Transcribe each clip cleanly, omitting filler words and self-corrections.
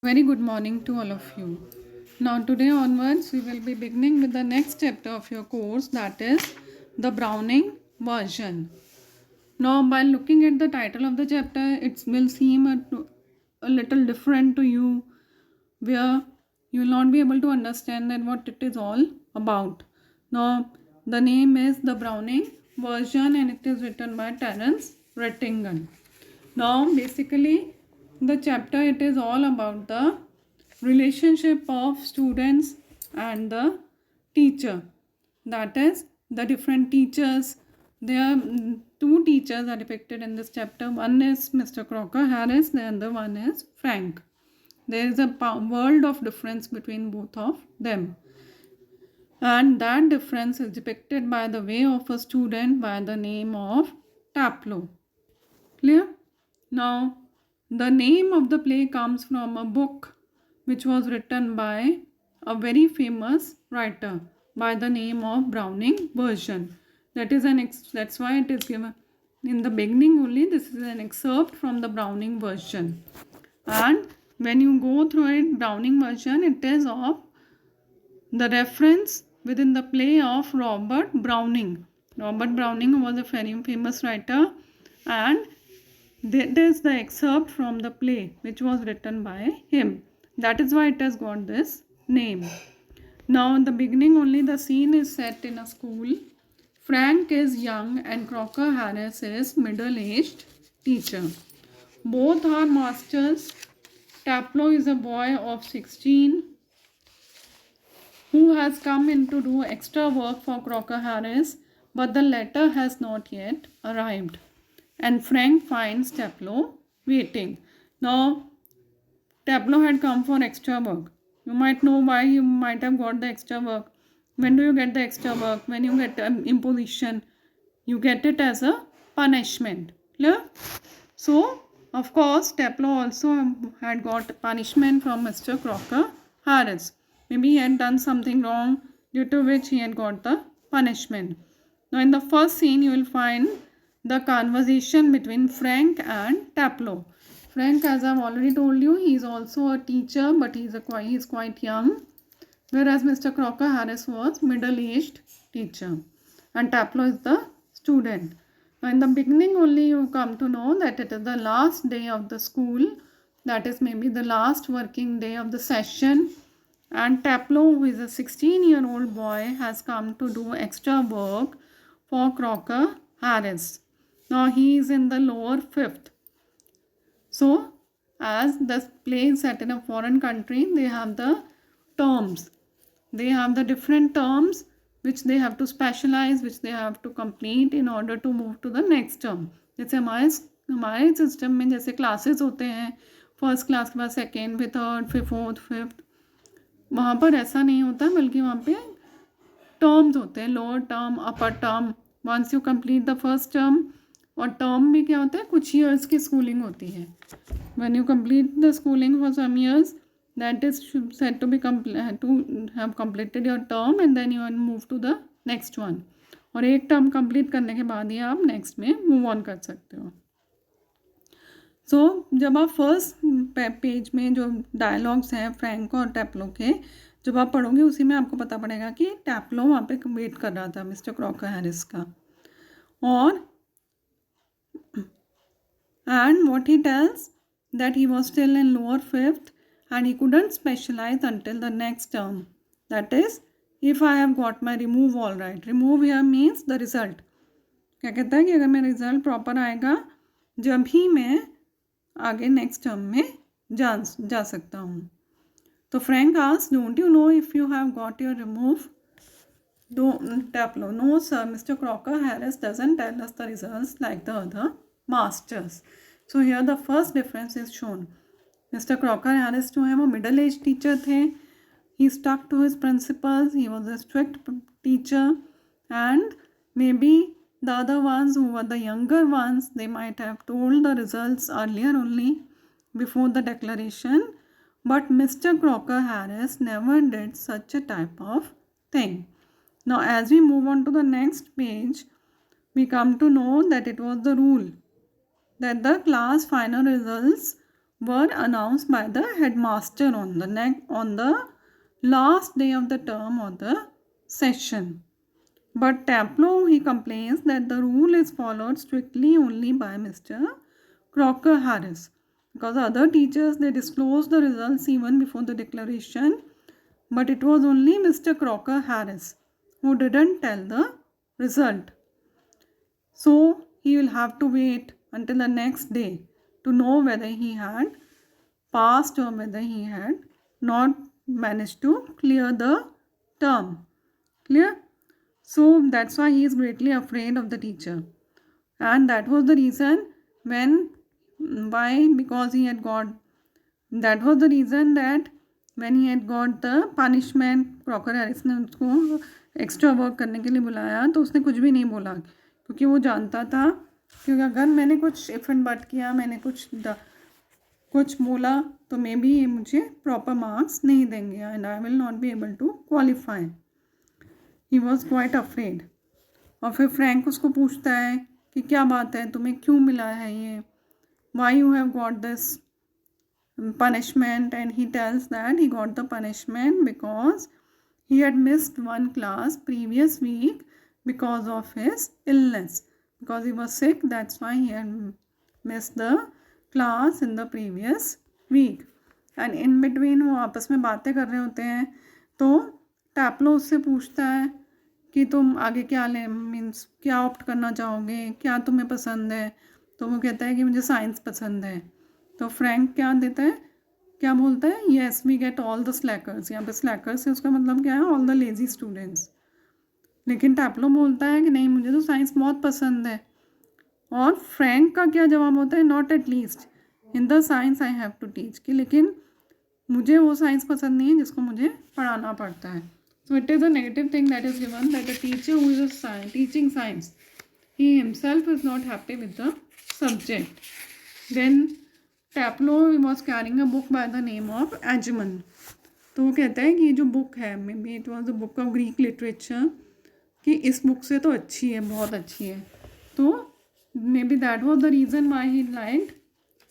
Very good morning to all of you. Now, today onwards, we will be beginning with the next chapter of your course, that is the Browning version. Now, by looking at the title of the chapter, it will seem a little different to you, where you will not be able to understand that what it is all about. Now, the name is the Browning version and it is written by Terence Rattigan. Now, basically, the chapter it is all about the relationship of students and the teacher. That is, the different teachers. There are two teachers are depicted in this chapter. One is Mr. Crocker Harris, the other one is Frank. There is a world of difference between both of them. And that difference is depicted by the way of a student by the name of Taplow. Clear? Now, the name of the play comes from a book which was written by a very famous writer by the name of Browning version. That's why it is given in the beginning only. This is an excerpt from the Browning version. And when you go through it, Browning version, it is of the reference within the play of Robert Browning. Robert Browning was a very famous writer, and that is the excerpt from the play which was written by him. That is why it has got this name. Now, in the beginning, only the scene is set in a school. Frank is young and Crocker Harris is middle-aged teacher. Both are masters. Taplow is a boy of 16 who has come in to do extra work for Crocker Harris, but the letter has not yet arrived. And Frank finds Taplow waiting. Now, Taplow had come for extra work. You might know why you might have got the extra work. When do you get the extra work? When you get imposition, you get it as a punishment. Clear? So, of course, Taplow also had got punishment from Mr. Crocker Harris. Maybe he had done something wrong due to which he had got the punishment. Now, in the first scene, you will find the conversation between Frank and Taplow. Frank, as I've already told you, he is also a teacher, but he is quite young, whereas Mr. Crocker Harris was middle-aged teacher, and Taplow is the student. Now, in the beginning only you come to know that it is the last day of the school, that is maybe the last working day of the session, and Taplow, who is a 16-year-old boy, has come to do extra work for Crocker Harris. Now, he is in the lower fifth. So, as the play is set in a foreign country, they have the terms. They have the different terms which they have to specialize, which they have to complete in order to move to the next term. जैसे हमारे system में जैसे classes होते हैं, first class के बाद second, फिर third, फिर फोर्थ, फिफ्थ, वहाँ पर ऐसा नहीं होता, बल्कि वहाँ पे टर्म्स होते हैं, lower term, upper term. Once you complete the first term, और टर्म भी क्या होता है, कुछ ईयर्स की स्कूलिंग होती है. When you complete the schooling for some years, that is said to be to have completed your term, and then you move to the next one. और एक टर्म कंप्लीट करने के बाद ही आप नेक्स्ट में मूव ऑन कर सकते हो. सो जब आप फर्स्ट पेज में जो डायलॉग्स हैं फ्रैंक और टैप्लो के, जब आप पढ़ोगे उसी में आपको पता पड़ेगा कि टैप्लो वहाँ पे वेट कर रहा था मिस्टर क्रॉकर हैरिस का. और and what he tells that he was still in lower fifth and he couldn't specialize until the next term. That is, if I have got my remove all right. Remove here means the result. क्या कहता है कि अगर मेरा result proper आएगा जब ही मैं आगे नेक्स्ट टर्म में जा सकता हूँ. तो Frank asks, don't you know if you have got your remove? Taplow, no sir, Mr. Crocker Harris doesn't tell us the results like the other masters. So here the first difference is shown. Mr. Crocker Harris जो है वो middle aged teacher थे. He stuck to his principles. He was a strict teacher, and maybe the other ones who were the younger ones, they might have told the results earlier only before the declaration. But Mr. Crocker Harris never did such a type of thing. Now, as we move on to the next page, we come to know that it was the rule that the class final results were announced by the headmaster on the last day of the term or the session. But Taplow, he complains that the rule is followed strictly only by Mr. Crocker Harris, because other teachers, they disclosed the results even before the declaration, but it was only Mr. Crocker Harris who didn't tell the result. So he will have to wait until the next day to know whether he had passed or whether he had not managed to clear the term. Clear? So that's why he is greatly afraid of the teacher. And that was the reason because he had got, that was the reason that when he had got the punishment, Crocker Harris ने उसको extra work करने के लिए बुलाया तो उसने कुछ भी नहीं बोला, क्योंकि वो जानता था क्योंकि अगर मैंने कुछ इफ एंड बट किया, मैंने कुछ बोला तो मे बी ये मुझे प्रॉपर मार्क्स नहीं देंगे and I will not be able to qualify. He was quite afraid. और फिर फ्रैंक उसको पूछता है कि क्या बात है, तुम्हें क्यों मिला है ये, why you have got this punishment, and he tells that he got the punishment because he had missed one class previous week because of his illness, because he was sick, that's why he had missed the class in the previous week. And in between वो आपस में बातें कर रहे होते हैं तो टैपलो उससे पूछता है कि तुम आगे क्या मीन्स क्या ऑप्ट करना चाहोगे, क्या तुम्हें पसंद है. तो वो कहता है कि मुझे साइंस पसंद है. तो फ्रैंक क्या देता है, क्या बोलता है, yes we get all the slackers. यहाँ पे स्लैकर्स है उसका मतलब क्या है, ऑल द लेजी स्टूडेंट्स. लेकिन टैपलो बोलता है कि नहीं, मुझे तो साइंस बहुत पसंद है. और फ्रैंक का क्या जवाब होता है, not at least in the science I have to teach, कि लेकिन मुझे वो साइंस पसंद नहीं है जिसको मुझे पढ़ाना पड़ता है. So it is a negative thing that is given that a teacher who is teaching science, he himself is not happy with the subject. Then Taplow was carrying a book by the name of Agamemnon. तो वो कहता है कि ये जो book है, may be it was the book of Greek literature, कि इस बुक से तो अच्छी है, बहुत अच्छी है. तो maybe that was the reason why he liked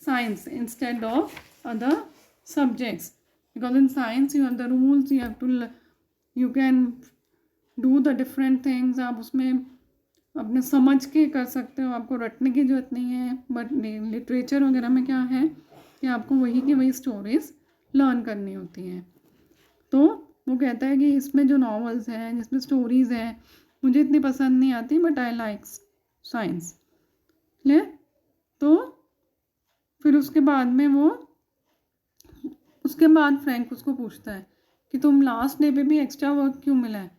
science instead of other subjects, because in science you have the rules, you have to, you can do the different things. आप उसमें अपने समझ के कर सकते हो, आपको रटने की जरूरत नहीं है. बट लिटरेचर वगैरह में क्या है कि आपको वही की वही स्टोरीज लर्न करनी होती हैं. तो वो कहता है कि इसमें जो नॉवेल्स हैं, जिसमें स्टोरीज़ हैं, मुझे इतनी पसंद नहीं आती, but I like science. Clear? तो फिर उसके बाद फ्रैंक उसको पूछता है कि तुम लास्ट डे पे भी एक्स्ट्रा वर्क क्यों मिला है,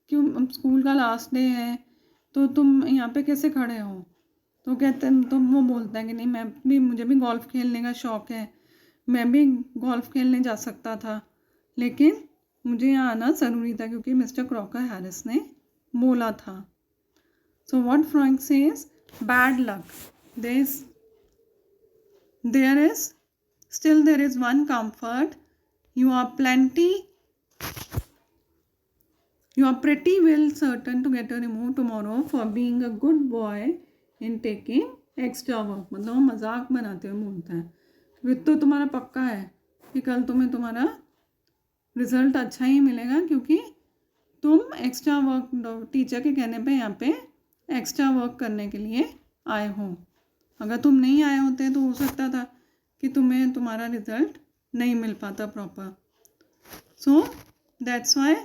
क्यों, स्कूल का लास्ट डे है तो तुम यहाँ पे कैसे खड़े हो. तो कहते हैं, तो वो बोलता है कि नहीं, मुझे भी गोल्फ खेलने का शौक़ है, मैं भी गोल्फ खेलने जा सकता था, लेकिन मुझे यहाँ आना ज़रूरी था क्योंकि मिस्टर क्रॉकर हैरिस ने बोला था. So what Frank says, bad luck, there is one comfort, you are pretty well certain to get a remove tomorrow for being a good boy in taking extra work. मतलब वो मजाक बनाते हुए बोलता है कि तो तुम्हारा पक्का है कि कल तुम्हारा रिज़ल्ट अच्छा ही मिलेगा क्योंकि तुम एक्स्ट्रा वर्क, टीचर के कहने पे यहाँ पे एक्स्ट्रा वर्क करने के लिए आए हो. अगर तुम नहीं आए होते तो हो सकता था कि तुम्हें तुम्हारा रिज़ल्ट नहीं मिल पाता proper. So that's why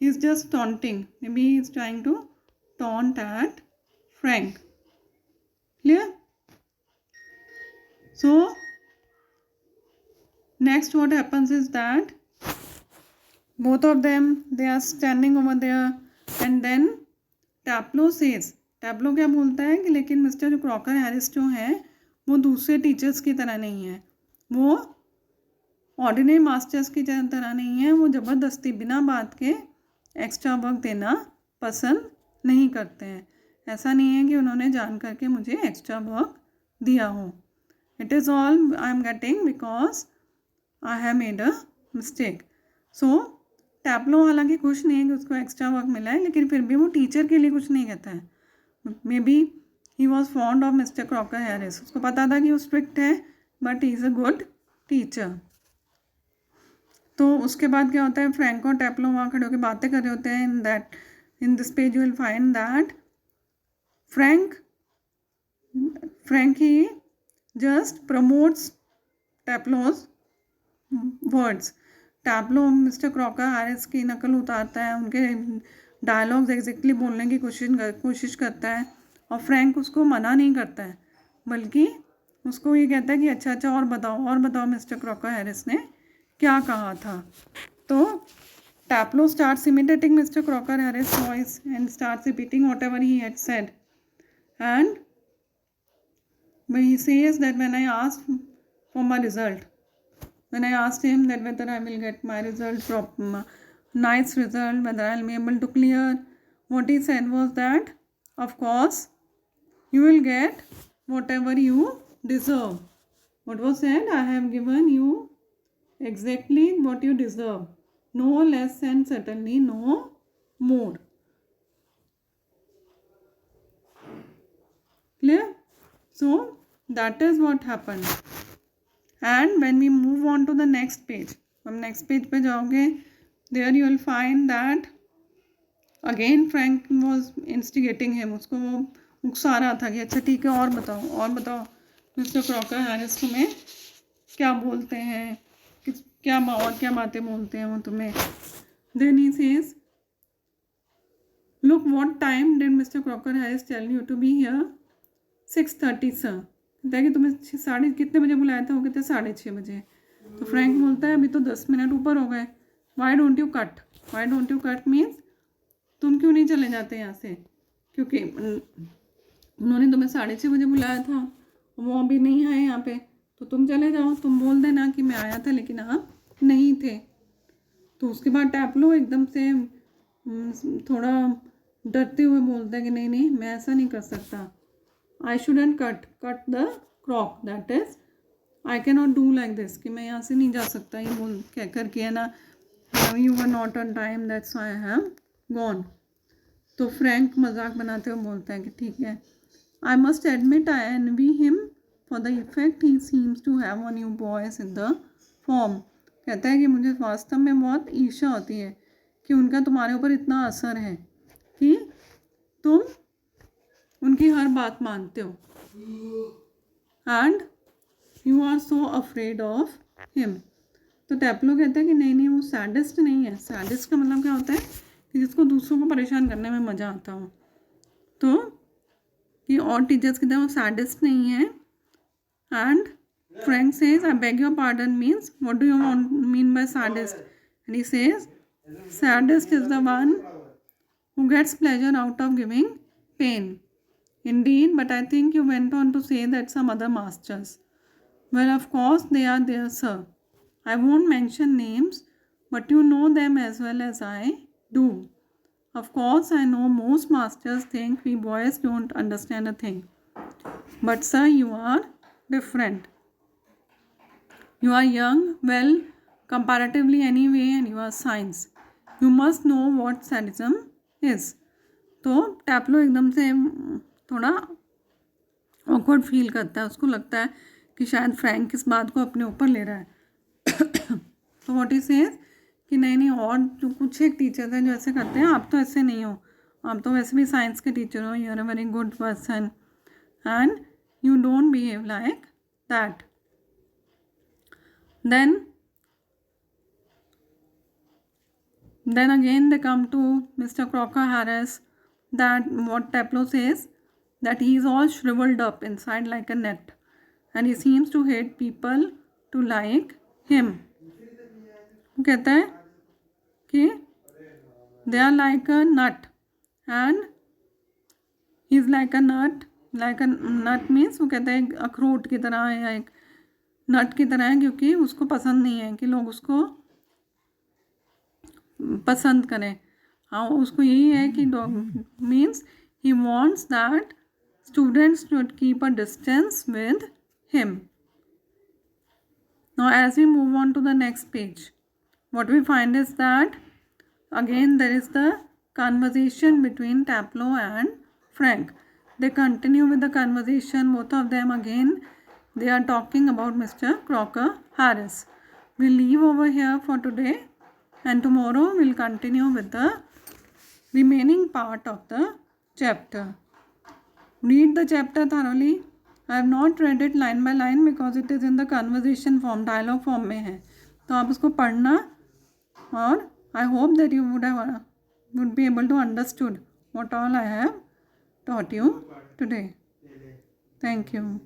he is just taunting. Maybe he is trying to taunt at Frank. Clear? So next what happens is that both of them, they are standing over there, and then Taplow says, टैपलो क्या बोलता है कि लेकिन mister जो Crocker Harris जो है वो दूसरे टीचर्स की तरह नहीं है, वो ऑर्डिनरी मास्टर्स की तरह नहीं है, वो ज़बरदस्ती बिना बात के एक्स्ट्रा वर्क देना पसंद नहीं करते हैं. ऐसा नहीं है कि उन्होंने जान करके मुझे एक्स्ट्रा वर्क दिया हो. It is all I am getting because I have made a mistake. So Taplow हालांकि खुश नहीं है कि उसको एक्स्ट्रा वर्क मिला है, लेकिन फिर भी वो टीचर के लिए कुछ नहीं कहता है. May B he was fond of mister Crocker Harris. उसको पता था कि वो स्ट्रिक्ट है, but he is a good teacher. तो उसके बाद क्या होता है, फ्रैंक और टैप्लो वहाँ खड़े होकर बातें कर रहे होते हैं. In this page you will find that Frankie just promotes Taplo's words. Taplow mister Crocker Harris की नकल उतारता है, उनके डायलॉग्स एग्जैक्टली बोलने की कोशिश करता है, और फ्रैंक उसको मना नहीं करता है, बल्कि उसको ये कहता है कि अच्छा और बताओ मिस्टर क्रॉकर हैरिस ने क्या कहा था. तो टैप्लो starts imitating Mr. Crocker Harris' voice and starts repeating whatever he had said. And he says that when I asked for my result, when I asked him that whether I will get my result from nice result, whether I will be able to clear, what he said was that, of course, you will get whatever you deserve. What was said? I have given you exactly what you deserve. No less and certainly no more. Clear? So that is what happened. And when we move on to the next page, हम next page पे जाओगे, there you will find that again Frank was instigating him. उसको वो उकसा रहा था कि अच्छा ठीक है और बताओ मिस्टर क्रॉकर हैरिस तुम्हें क्या बोलते हैं, क्या बातें बोलते हैं वो तुम्हें. Then he says, look, what time did Mr. Crocker Harris tell you to be here? 6:30 sir. कहता है कि तुम्हें कितने बजे बुलाया था, वो कहते हैं 6:30 बजे. तो फ्रैंक बोलता है अभी तो 10 मिनट ऊपर हो गए. Why don't you cut means तुम क्यों नहीं चले जाते यहाँ से, क्योंकि उन्होंने तुम्हें 6:30 बजे बुलाया था, वो अभी नहीं आए यहाँ पे, तो तुम चले जाओ, तुम बोल देना कि मैं आया था लेकिन आप नहीं थे. तो उसके बाद टैप्लो एकदम से थोड़ा डरते हुए बोलता है कि नहीं मैं ऐसा नहीं कर सकता. I shouldn't cut the Crock, that is I can not do like this, कि मैं यहाँ से नहीं जा सकता ये बोल कह कर के, है ना, you were not on time that's I have gone. तो फ्रैंक मजाक बनाते हुए बोलता है कि ठीक है, I must admit I envy him for the effect he seems to have on you boys in the form. कहता है कि मुझे वास्तव में बहुत ईर्ष्या होती है कि उनका तुम्हारे ऊपर इतना असर है कि तुम उनकी हर बात मानते हो, and you are so afraid of him. तो टैप्लो कहता है कि नहीं वो सैडिस्ट नहीं है. सैडिस्ट का मतलब क्या होता है कि जिसको दूसरों को परेशान करने में मज़ा आता हो. तो ये और टीचर्स की तरह वो सैडिस्ट नहीं है. And Frank says, I beg your pardon means, what do you mean by sadist? And he says, sadist is the one who gets pleasure out of giving pain. Indeed, but I think you went on to say that some other masters. Well, of course, they are there, sir. I won't mention names, but you know them as well as I do. Of course, I know most masters think we boys don't understand a thing. But, sir, you are different. You are young, well, comparatively anyway, and you are science. You must know what sadism is. तो टैप्लो एकदम से थोड़ा awkward feel करता है, उसको लगता है कि शायद फ्रैंक इस बात को अपने ऊपर ले रहा है. तो व्हाट ही सेज कि नहीं और जो कुछ एक टीचर्स हैं जो ऐसे करते हैं, आप तो ऐसे नहीं हो, आप तो वैसे भी साइंस के टीचर हो, you are a very good person and you don't behave like that. Then again they come to Mr. Crocker Harris, that what Taplo says, that he is all shriveled up inside like a net, and he seems to hate people to like him. वो कहता है कि they are like a nut and he is like a nut. Like a nut means वो कहता है एक अखरोट की तरह या एक नट की तरह है, क्योंकि उसको पसंद नहीं है कि लोग उसको पसंद करें. हाँ, उसको यही है कि means he wants that students should keep a distance with him. Now as we move on to the next page, what we find is that again there is the conversation between Taplo and Frank. They continue with the conversation, both of them again They are talking about Mr. Crocker Harris. We'll leave over here for today, and tomorrow we'll continue with the remaining part of the chapter. Read the chapter thoroughly. I have not read it line by line because it is in the conversation form, dialogue form में है, तो आप उसको पढ़ना, और I hope that you would be able to understood what all I have taught you today. Thank you.